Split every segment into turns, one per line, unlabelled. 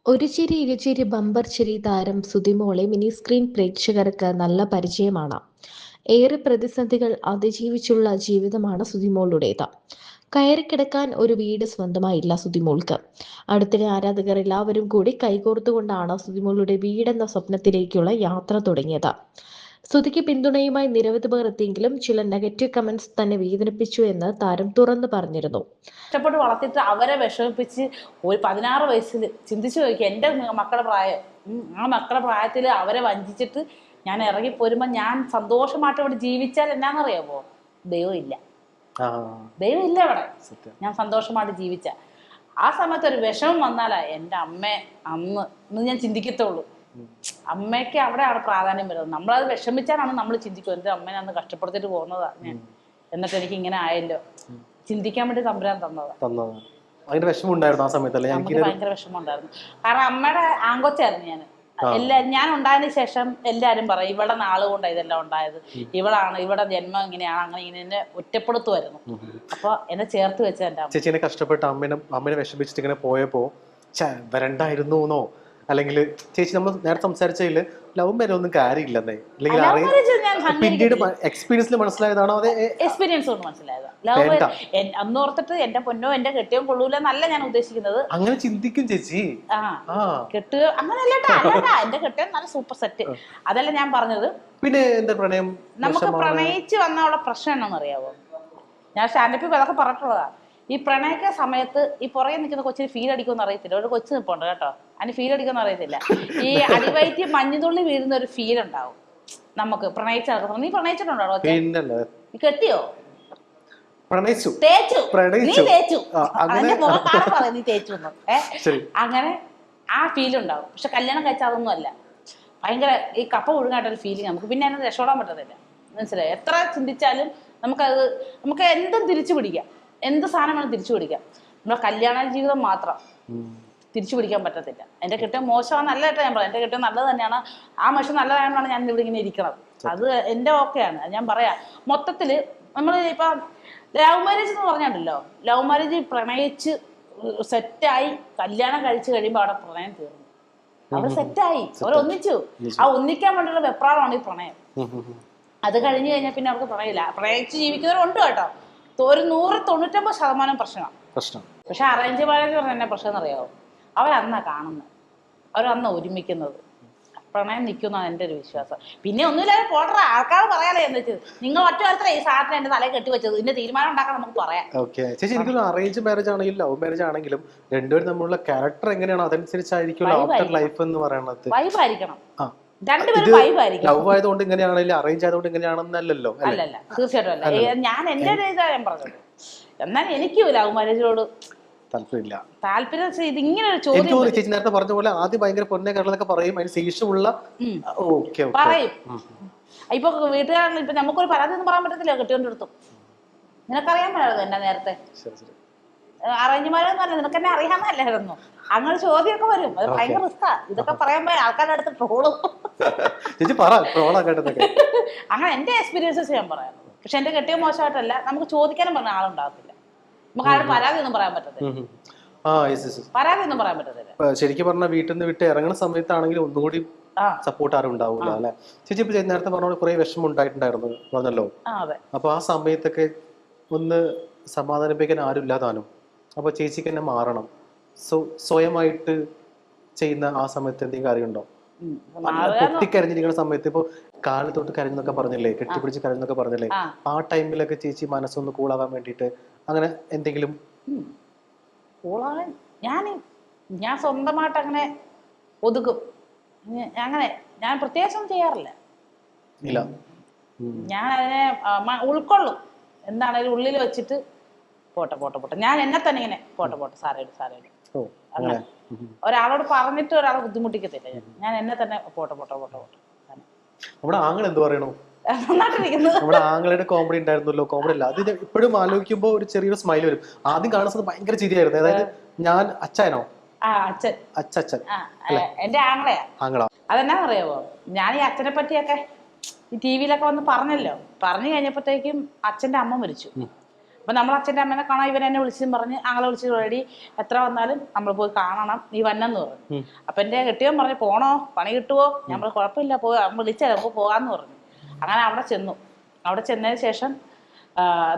ഒരു ചിരി ഇരുചിരി ബമ്പർ ചിരി താരം സുതിമോളെ മിനി സ്ക്രീൻ പ്രേക്ഷകർക്ക് നല്ല പരിചയമാണ്. ഏറെ പ്രതിസന്ധികൾ അതിജീവിച്ചുള്ള ജീവിതമാണ് സുതിമോളുടേത്. കയറിക്കിടക്കാൻ ഒരു വീട് സ്വന്തമായില്ല സുതിമോൾക്ക്. അടുത്തിടെ ആരാധകർ എല്ലാവരും കൂടി കൈകോർത്തുകൊണ്ടാണ് സുതിമോളുടെ വീടെന്ന സ്വപ്നത്തിലേക്കുള്ള യാത്ര തുടങ്ങിയത്. സ്തുതിക്ക് പിന്തുണയുമായി നിരവധി പേർ എത്തിയെങ്കിലും ചില നെഗറ്റീവ് കമന്റ്സ് തന്നെ വേദനിപ്പിച്ചു എന്ന് താരം തുറന്നു പറഞ്ഞിരുന്നു.
കഷ്ടപ്പെട്ട് വളർത്തിയിട്ട് അവരെ വിഷമിപ്പിച്ച് ഒരു 16 വയസ്സിൽ ചിന്തിച്ചു നോക്കി എൻ്റെ മക്കളുടെ പ്രായം, ആ മക്കളുടെ പ്രായത്തിൽ അവരെ വഞ്ചിച്ചിട്ട് ഞാൻ ഇറങ്ങി പോരുമ്പോൾ ഞാൻ സന്തോഷമായിട്ട് ഇവിടെ ജീവിച്ചാൽ എന്നാന്നറിയാമോ? ദൈവമില്ല, ദൈവമില്ല ഇവിടെ. ഞാൻ സന്തോഷമായിട്ട് ജീവിച്ച ആ സമയത്ത് ഒരു വിഷമം വന്നാലാ എൻ്റെ അമ്മ അന്ന് ഞാൻ ചിന്തിക്കത്തുള്ളൂ. അമ്മയ്ക്ക് അവിടെയാണ് പ്രാധാന്യം വരുന്നത്. നമ്മളത് വിഷമിച്ചാലാണ് നമ്മൾ ചിന്തിക്കും, എൻ്റെ അമ്മേനെ അന്ന് കഷ്ടപ്പെടുത്തിട്ട് പോകുന്നതാ ഞാൻ, എന്നിട്ട് എനിക്ക് ഇങ്ങനെ ആയല്ലോ. ചിന്തിക്കാൻ വേണ്ടി തമ്പുരാൻ തന്നതാ.
ഭയങ്കര വിഷമം ഉണ്ടായിരുന്നു ആ സമയത്തല്ലേ?
നമുക്ക് ഭയങ്കര വിഷമം ഉണ്ടായിരുന്നു. കാരണം അമ്മയുടെ ആങ്കൊച്ചായിരുന്നു ഞാൻ. ഞാൻ ഉണ്ടായതിനു ശേഷം എല്ലാരും പറയും ഇവിടെ നാളുകൊണ്ടാ ഇതെല്ലാം ഉണ്ടായത്, ഇവിടെ ജന്മം ഇങ്ങനെയാണ്, അങ്ങനെ ഇങ്ങനെ ഒറ്റപ്പെടുത്തുമായിരുന്നു. അപ്പൊ എന്നെ ചേർത്ത് വെച്ച എന്റെ അമ്മ.
ചേച്ചിനെ കഷ്ടപ്പെട്ട് അമ്മനെ വിഷമിച്ചിട്ട് ഇങ്ങനെ പോയപ്പോ വരണ്ടായിരുന്നോ, അല്ലെങ്കിൽ ചേച്ചി നമ്മൾ നേരത്തെ സംസാരിച്ചതില് ലവ് മാരേജ് ഒന്നും കാര്യമില്ലെന്നേ, പിന്നീട് എക്സ്പീരിയൻസിൽ മനസ്സിലായതാണോ? അതെ,
എക്സ്പീരിയൻസ് കൊണ്ട് മനസ്സിലായത്. ലവ് അന്ന് ഓർത്തിട്ട് എന്റെ പൊന്നോ എന്റെ കെട്ടിയോ കൊള്ളൂലെന്നല്ല ഞാൻ ഉദ്ദേശിക്കുന്നത്.
അങ്ങനെ ചിന്തിക്കും ചേച്ചി.
കെട്ടുക അങ്ങനെയല്ലേട്ടാ, എന്റെ കെട്ടിയോ നല്ല സൂപ്പർ സെറ്റ്, അതല്ല ഞാൻ പറഞ്ഞത്.
പിന്നെ എന്താ പ്രണയം,
നമുക്ക് പ്രണയിച്ച് വന്നുള്ള പ്രശ്നം എന്നാന്ന് അറിയാവോ? ഞാൻ സ്റ്റാൻഡപ്പിൽ അതൊക്കെ പറഞ്ഞിട്ടുള്ളതാ. ഈ പ്രണയിക്ക സമയത്ത് ഈ പുറകെ നിൽക്കുന്ന കൊച്ചിന് ഫീൽ അടിക്കുമെന്ന് അറിയത്തില്ല. ഒരു കൊച്ചു നിൽപ്പുണ്ട് കേട്ടോ, അതിന് ഫീൽ അടിക്കുമെന്ന് അറിയത്തില്ല. ഈ അടിവയറ്റി മഞ്ഞുതുള്ളി വീഴുന്ന ഒരു ഫീൽ ഉണ്ടാവും നമുക്ക് പ്രണയിച്ച. നീ പ്രണയിച്ചിട്ടുണ്ടോ? കെട്ടിയോ? തേച്ചു. നീ തേച്ചു. അതിന്റെ മുഖം നീ തേച്ചു. അങ്ങനെ ആ ഫീൽ ഉണ്ടാവും. പക്ഷെ കല്യാണം കഴിച്ചാൽ അതൊന്നും അല്ല. ഭയങ്കര ഈ കപ്പ ഒഴുകായിട്ടൊരു ഫീലിംഗ് നമുക്ക്. പിന്നെ അതിനെ രക്ഷപ്പെടാൻ പറ്റത്തില്ല. മനസ്സിലായി? എത്ര ചിന്തിച്ചാലും നമുക്ക് എന്തും തിരിച്ചു പിടിക്കാം, എന്ത് സാധനം വേണം തിരിച്ചു പിടിക്കാം. നമ്മുടെ കല്യാണ ജീവിതം മാത്രം തിരിച്ചു പിടിക്കാൻ പറ്റത്തില്ല. എൻ്റെ കെട്ടിയോ മോശമാണെന്നല്ല കേട്ടോ ഞാൻ പറയാം, എൻ്റെ കെട്ടിയോ നല്ലത് തന്നെയാണ്. ആ മനുഷ്യൻ നല്ലതായതുകൊണ്ടാണ് ഞാൻ ഇവിടെ ഇങ്ങനെ ഇരിക്കുന്നത്. അത് എൻ്റെ ഓക്കെയാണ്. ഞാൻ പറയാം, മൊത്തത്തിൽ നമ്മൾ ഇപ്പം ലവ് മാരേജ് എന്ന് പറഞ്ഞിട്ടുണ്ടല്ലോ, ലവ് മാരേജ് പ്രണയിച്ച് സെറ്റായി കല്യാണം കഴിച്ചു കഴിയുമ്പോൾ അവിടെ പ്രണയം തീർന്നു. അവിടെ സെറ്റായി, അവരൊന്നിച്ചു. ആ ഒന്നിക്കാൻ വേണ്ടിയുള്ള വെപ്രാളമാണ് ഈ പ്രണയം. അത് കഴിഞ്ഞു കഴിഞ്ഞാൽ പിന്നെ അവർക്ക് പ്രണയമില്ല. പ്രണയിച്ച് ജീവിക്കുന്നവരുണ്ട് കേട്ടോ, ഒരു 199% പ്രശ്നമാണ്. പക്ഷെ അറേഞ്ച് മാരേജ് പറഞ്ഞ എന്നാ പ്രശ്നം എന്നറിയാവോ? അവരന്നാ കാണുന്നത്, അവരന്നാ ഒരുമിക്കുന്നത്, പ്രണയം നിൽക്കുന്നതാണ് എൻ്റെ ഒരു വിശ്വാസം. പിന്നെ ഒന്നുമില്ലാതെ പോട്ടറ ആൾക്കാർ പറയാലോ എന്ന് വെച്ചത്, നിങ്ങൾ ഒറ്റ കാര്യത്തില ഈ സാധനം എന്റെ തലയിൽ കെട്ടി വെച്ചത്, ഇതിന്റെ തീരുമാനം ഉണ്ടാക്കാൻ നമുക്ക് പറയാം.
ചേച്ചി, എനിക്ക് അറേഞ്ച് മാരേജ് ആണെങ്കിലും ലവ് മാരേജ് ആണെങ്കിലും രണ്ടുപേരും തമ്മിലുള്ള ക്യാരക്ടർ എങ്ങനെയാണ് അതനുസരിച്ചായിരിക്കും ലൈഫ് എന്ന് പറയുന്നത്.
വൈബായിരിക്കണം, രണ്ടുപേരും വൈബായിരിക്കും.
ലവ് ആയതുകൊണ്ട് ഇങ്ങനെയാണെങ്കിലും അറേഞ്ച് ആയതുകൊണ്ട് ഇങ്ങനെയാണെന്നല്ലോ.
അല്ലല്ല, തീർച്ചയായിട്ടും അല്ല. ഞാൻ എന്റെ ഒരു ഇതാ ഞാൻ പറഞ്ഞത്. എന്നാൽ എനിക്ക് ലവ് മാരേജിനോട് താല്പര്യം. ഇതിങ്ങനെ ഒരു ചോദ്യം
ചേച്ചി നേരത്തെ പറഞ്ഞ പോലെ ആദ്യം ഭയങ്കര പൊന്നെ കരളൊക്കെ പറയും, അതിന് ശേഷമുള്ള
പറയും. ഇപ്പൊ വീട്ടുകാർ ഇപ്പൊ നമുക്കൊരു പരാതി ഒന്നും പറയാൻ പറ്റത്തില്ല കെട്ടിയോന്റെ അടുത്തും. നിനക്കറിയാൻ പറ്റായിരുന്നു എന്നെ നേരത്തെ അറേഞ്ച് മാരേജ് പറഞ്ഞ നിനക്ക് എന്നെ അറിയാമെന്നല്ലായിരുന്നു. അങ്ങനെ ചോദ്യമൊക്കെ വരും, അത് ഭയങ്കര റിസ്കാ. ഇതൊക്കെ പറയുമ്പോ ആൾക്കാരുടെ അടുത്ത് ട്രോളും. അങ്ങനെ എന്റെ എക്സ്പീരിയൻസസ് ഞാൻ പറയാം. പക്ഷെ എന്റെ കെട്ടിയോ മോശമായിട്ടല്ല, നമുക്ക് ചോദിക്കാനും പറഞ്ഞ ആളുണ്ടാകത്തില്ല. നമുക്ക് ആരും പരാതി ഒന്നും പറയാൻ പറ്റത്തില്ല. പരാതി ഒന്നും പറയാൻ പറ്റത്തില്ല.
ശരിക്കും പറഞ്ഞാൽ വീട്ടിൽ നിന്ന് വിട്ട് ഇറങ്ങുന്ന സമയത്താണെങ്കിലും ഒന്നുകൂടി സപ്പോർട്ട് ആരും ഉണ്ടാവില്ല അല്ലെ? ചേച്ചി ഇപ്പൊ നേരത്തെ പറഞ്ഞ കുറെ വിഷമം ഉണ്ടായിട്ടുണ്ടായിരുന്നു പറഞ്ഞല്ലോ. അപ്പൊ ആ സമയത്തൊക്കെ ഒന്ന് സമാധാനിപ്പിക്കാൻ ആരും ഇല്ലാതാനും. അപ്പൊ ചേച്ചിക്ക് തന്നെ മാറണം, സ്വയമായിട്ട് ചെയ്യുന്ന ആ സമയത്ത് എന്തെങ്കിലും കാര്യമുണ്ടോ? പൊട്ടിക്കരഞ്ഞിരിക്കുന്ന സമയത്ത് ഇപ്പൊ കാല് തൊട്ട് കരഞ്ഞെന്നൊക്കെ പറഞ്ഞില്ലേ, കെട്ടിപ്പിടിച്ച് കരഞ്ഞെന്നൊക്കെ പറഞ്ഞില്ലേ, ആ ടൈമിലൊക്കെ ചേച്ചി മനസ്സൊന്ന് കൂളാവാൻ വേണ്ടിട്ട് അങ്ങനെ എന്തെങ്കിലും?
കൂളാവാൻ ഞാൻ സ്വന്തമായിട്ട് അങ്ങനെ ഒതുക്കും. അങ്ങനെ ഞാൻ പ്രത്യേകിച്ചൊന്നും ചെയ്യാറില്ല. ഞാൻ അതിനെ ഉൾക്കൊള്ളും. എന്താണേലും ഉള്ളിൽ വെച്ചിട്ട് പോട്ടെ ഞാൻ എന്നെ തന്നെ ഇങ്ങനെ പോട്ടെ സാരേട് അങ്ങനെ ഒരാളോട് പറഞ്ഞിട്ട് ഒരാളെ ബുദ്ധിമുട്ടിക്കത്തില്ല. ഞാൻ എന്നെ തന്നെ പോട്ടെ.
നമ്മുടെ ആങ്ങൾ എന്ത് പറയണോ? നമ്മുടെ ആങ്ങളുടെ കോമഡി ഉണ്ടായിരുന്നല്ലോ, കോമഡി അല്ല അത് ഇപ്പോഴും ആലോചിക്കുമ്പോ ഒരു ചെറിയൊരു സ്മൈൽ വരും. ആദ്യം കാണുന്നത് ഭയങ്കര ചിരിയായിരുന്നു. അതായത് ഞാൻ അച്ഛനോ അച്ഛൻ
എന്റെ ആങ്ങളാ. അതെന്നാന്നറിയാവോ, ഞാൻ ഈ അച്ഛനെ പറ്റിയൊക്കെ ഈ ടി വിയിലൊക്കെ വന്ന് പറഞ്ഞു കഴിഞ്ഞപ്പോഴത്തേക്കും അച്ഛന്റെ അമ്മ മരിച്ചു. അപ്പൊ നമ്മൾ അച്ഛൻ്റെ അമ്മേനെ കാണാൻ ഇവൻ എന്നെ വിളിച്ചും പറഞ്ഞ് ഞങ്ങളെ വിളിച്ച് റെഡി എത്ര വന്നാലും നമ്മൾ പോയി കാണണം, നീ വന്നെന്ന് പറഞ്ഞു. അപ്പൊ എൻ്റെ കെട്ടിയവൻ പറഞ്ഞു പോണോ, പണി കിട്ടുവോ? നമ്മൾ കുഴപ്പമില്ല, വിളിച്ചാൽ നമുക്ക് പോകാന്ന് പറഞ്ഞു. അങ്ങനെ അവിടെ ചെന്നു. അവിടെ ചെന്നതിന് ശേഷം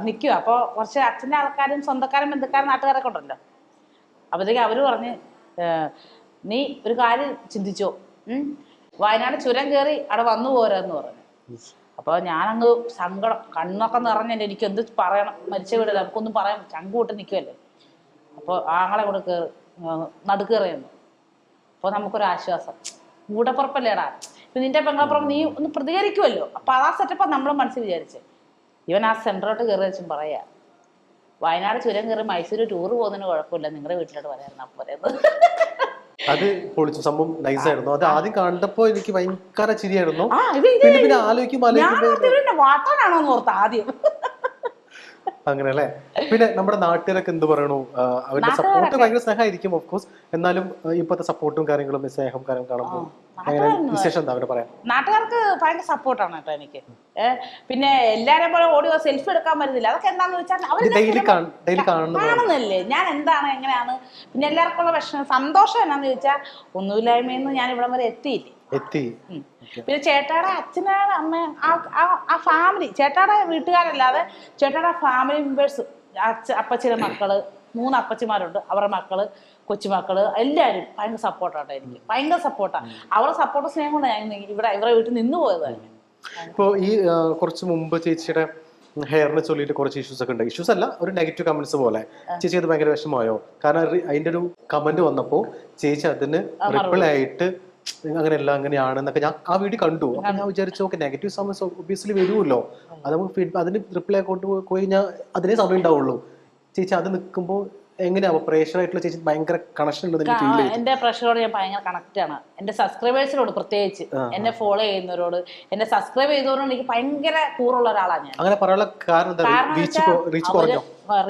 നിൽക്കുക. അപ്പോൾ കുറച്ച് അച്ഛൻ്റെ ആൾക്കാരും സ്വന്തക്കാരും ബന്ധുക്കാരും നാട്ടുകാരൊക്കെ ഉണ്ടല്ലോ. അപ്പോഴത്തേക്ക് അവർ പറഞ്ഞ് നീ ഒരു കാര്യം ചിന്തിച്ചോ, വയനാട് ചുരം കയറി അവിടെ വന്നു പോരാന്ന് പറഞ്ഞു. അപ്പോൾ ഞാനങ്ങ് സങ്കടം കണ്ണൊക്കെ നിറഞ്ഞെൻ്റെ എനിക്ക് എന്ത് പറയണം, മരിച്ച വീടല്ല, നമുക്കൊന്നും പറയാൻ ചങ്ക് കൂട്ടി നിൽക്കുമല്ലേ. അപ്പോൾ ആങ്ങളെ കൂടെ കയറി നടുക്കേറിയെന്നു. അപ്പോൾ നമുക്കൊരാശ്വാസം, കൂടപ്പുറപ്പല്ലേടാ, ഇപ്പം നിന്റെ പെങ്ങളപ്പുറം നീ ഒന്ന് പ്രതികരിക്കുമല്ലോ. അപ്പോൾ ആ സെറ്റപ്പാണ് നമ്മൾ മനസ്സിൽ വിചാരിച്ച്. ഇവൻ ആ സെൻറ്ററോട്ട് കയറി വെച്ചും പറയാ, വയനാട് ചുരം കയറി മൈസൂർ ടൂർ പോകുന്നതിന് കുഴപ്പമില്ല, നിങ്ങളുടെ വീട്ടിലോട്ട് വരായിരുന്നു അപ്പോഴേന്ന്.
അത് പൊളിച്ചു, സംഭവം നൈസായിരുന്നു. അത് ആദ്യം കണ്ടപ്പോ എനിക്ക് ഭയങ്കര ചിരിയായിരുന്നു. പിന്നെ
വാട്ടാനാണോന്ന് ഓർത്ത് ആദ്യം.
അങ്ങനെ അല്ലേ. പിന്നെ നമ്മുടെ നാട്ടുകാരൊക്കെ എന്ത് പറയണു, അവരുടെ സപ്പോർട്ട് ഭയങ്കര സ്നേഹമായിരിക്കും ഓഫ് കോഴ്സ്. എന്നാലും ഇപ്പോഴത്തെ സപ്പോർട്ടും കാര്യങ്ങളും സ്നേഹം കാര്യം കാണുമ്പോൾ വിശേഷം എന്താ അവര് പറയാം?
നാട്ടുകാർക്ക് ഭയങ്കര സപ്പോർട്ടാണ് കേട്ടോ എനിക്ക്. പിന്നെ എല്ലാരും പോലെ ഓഡിയോ സെൽഫി എടുക്കാൻ പറ്റുന്നില്ല. അതൊക്കെ എന്താന്ന് വെച്ചാൽ അവർ കാണുന്നല്ലേ ഞാൻ എന്താണ് എങ്ങനെയാണ്. പിന്നെ എല്ലാവർക്കും ഉള്ള വിഷമം സന്തോഷം എന്നാന്ന് ചോദിച്ചാൽ ഒന്നുമില്ലായ്മയെന്ന് ഞാൻ ഇവിടം വരെ എത്തിയില്ലേ. പിന്നെ ചേട്ടാടെ അച്ഛനായ അമ്മ ആ ഫാമിലി, ചേട്ടാടെ വീട്ടുകാരല്ലാതെ ചേട്ടാടെ ഫാമിലി മെമ്പേഴ്സ്, അപ്പച്ചിയുടെ മക്കള് 3 അപ്പച്ചിമാരുണ്ട്, അവരുടെ മക്കള്, കൊച്ചുമക്കള് എല്ലാവരും ഭയങ്കര സപ്പോർട്ടാട്ടോ എനിക്ക്. ഭയങ്കര സപ്പോർട്ടാണ്. അവരുടെ സപ്പോർട്ട് സ്നേഹം കൊണ്ട് ഞാൻ ഇവരുടെ വീട്ടിൽ നിന്ന് പോയത് തന്നെ.
ഇപ്പൊ ഈ കുറച്ച് മുമ്പ് ചേച്ചിയുടെ ഹെയറിനെ ചൊല്ലിയിട്ട് കുറച്ച് ഇഷ്യൂസ് ഒക്കെ ഉണ്ട്. ഇഷ്യൂസ് അല്ല, ഒരു നെഗറ്റീവ് കമന്റ്സ് പോലെ. ചേച്ചി അത് ഭയങ്കര വിഷമമായോ? കാരണം അതിന്റെ ഒരു കമന്റ് വന്നപ്പോ ചേച്ചി അതിന് റിപ്ലൈ ആയിട്ട് അങ്ങനെയല്ല അങ്ങനെയാണെന്നൊക്കെ ഞാൻ ആ വീഡിയോ കണ്ടു. അപ്പൊ ഞാൻ വിചാരിച്ചു ഓക്കെ, നെഗറ്റീവ് കമന്റ്സ് ഒബ്വിയസ്ലി വരുമല്ലോ, അത് നമുക്ക് അതിന് റിപ്ലൈ കൊണ്ടുപോയി ഞാൻ അതിനേ സമയം ഉണ്ടാവുള്ളൂ. ചേച്ചി അത് നിൽക്കുമ്പോൾ എങ്ങനെയാ പ്രേക്ഷകരായിട്ടുള്ള ചേച്ചി ഭയങ്കര കണക്ഷൻ ഉണ്ടെന്ന് ഫീൽ ചെയ്തു?
എന്റെ പ്രേക്ഷകരോട് ഞാൻ ഭയങ്കര കണക്ട് ആണ്. എന്റെ സബ്സ്ക്രൈബേഴ്സിനോട് പ്രത്യേകിച്ച്, എന്നെ ഫോളോ ചെയ്യുന്നവരോട്, എന്നെ സബ്സ്ക്രൈബ് ചെയ്തവരോട് എനിക്ക് ഭയങ്കര കൂറുള്ള ഒരാളാണ് ഞാൻ.
അങ്ങനെ പറയാനുള്ള കാരണം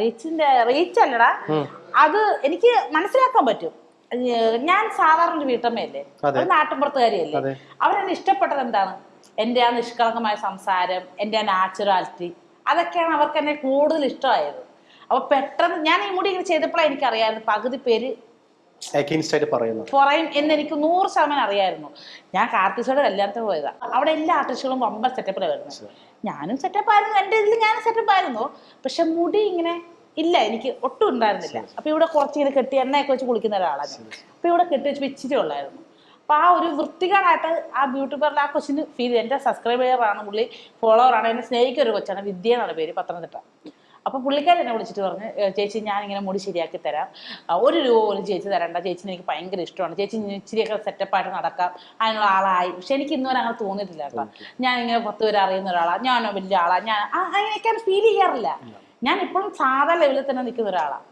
റീച്ച് അല്ലടാ, അത് എനിക്ക് മനസ്സിലാക്കാൻ പറ്റും. ഞാൻ സാധാരണ ഒരു വീട്ടമ്മയല്ലേ, ഒരു നാട്ടിൻപുറത്തുകാരിയല്ലേ. അവരെന്നെ ഇഷ്ടപ്പെട്ടത് എന്താണ്? എൻ്റെ ആ നിഷ്കളങ്കമായ സംസാരം, എൻ്റെ ആ നാച്ചുറാലിറ്റി, അതൊക്കെയാണ് അവർക്ക് എന്നെ കൂടുതൽ ഇഷ്ടമായത്. അപ്പൊ പെട്ടെന്ന് ഞാൻ ഈ മുടി ഇങ്ങനെ ചെയ്തപ്പോഴാണ് എനിക്കറിയാമായിരുന്നു പകുതി പേര് പറയും എന്നെനിക്ക് 100% അറിയായിരുന്നു. ഞാൻ കാർത്തിസോടെ കല്യാണത്തിന് പോയതാ. അവിടെ എല്ലാ ആർട്ടിസ്റ്റുകളും വമ്പൻ സെറ്റപ്പിലാണ് വരുന്നത്. ഞാനും സെറ്റപ്പായിരുന്നു, എൻ്റെ ഇതിൽ ഞാനും സെറ്റപ്പായിരുന്നു. പക്ഷെ മുടി ഇങ്ങനെ ഇല്ല, എനിക്ക് ഒട്ടും ഉണ്ടായിരുന്നില്ല. അപ്പൊ ഇവിടെ കുറച്ച് ഇങ്ങനെ കെട്ടി എണ്ണയൊക്കെ വെച്ച് കുളിക്കുന്ന ഒരാളാണ്. അപ്പൊ ഇവിടെ കെട്ടി വെച്ച് ഇച്ചിരി ഉള്ളായിരുന്നു. അപ്പൊ ആ ഒരു വൃത്തികേടായിട്ട് ആ ബ്യൂട്ടി പാർലർ ആ കൊച്ചിന് ഫീൽ ചെയ്ത്. എൻ്റെ സബ്സ്ക്രൈബറാണ് പുള്ളി, ഫോളോവറാണ്, എന്നെ സ്നേഹിക്കുന്ന ഒരു കൊച്ചാണ്, വിദ്യ എന്നാണ് പേര്, പത്തനംതിട്ട. അപ്പൊ പുള്ളിക്കാരൻ എന്നെ വിളിച്ചിട്ട് പറഞ്ഞ്, ചേച്ചി ഞാനിങ്ങനെ മുടി ശരിയാക്കി തരാം, 1 രൂപ പോലും ചേച്ചി തരണ്ട, ചേച്ചിന് എനിക്ക് ഭയങ്കര ഇഷ്ടമാണ്, ചേച്ചി ഇച്ചിരിയൊക്കെ സെറ്റപ്പായിട്ട് നടക്കാം, അതിനുള്ള ആളായി. പക്ഷെ എനിക്ക് ഇന്നുവരെ അങ്ങനെ തോന്നിയിട്ടില്ല കേട്ടോ. ഞാൻ ഇങ്ങനെ 10 പേര് അറിയുന്ന ഒരാളാണ്, ഞാനോ വലിയ ആളാണ്, ഞാൻ അങ്ങനെയൊക്കെ ഫീൽ ചെയ്യാറില്ല. ഞാൻ ഇപ്പോഴും സാധാ ലെവലിൽ തന്നെ നിൽക്കുന്ന ഒരാളാണ്.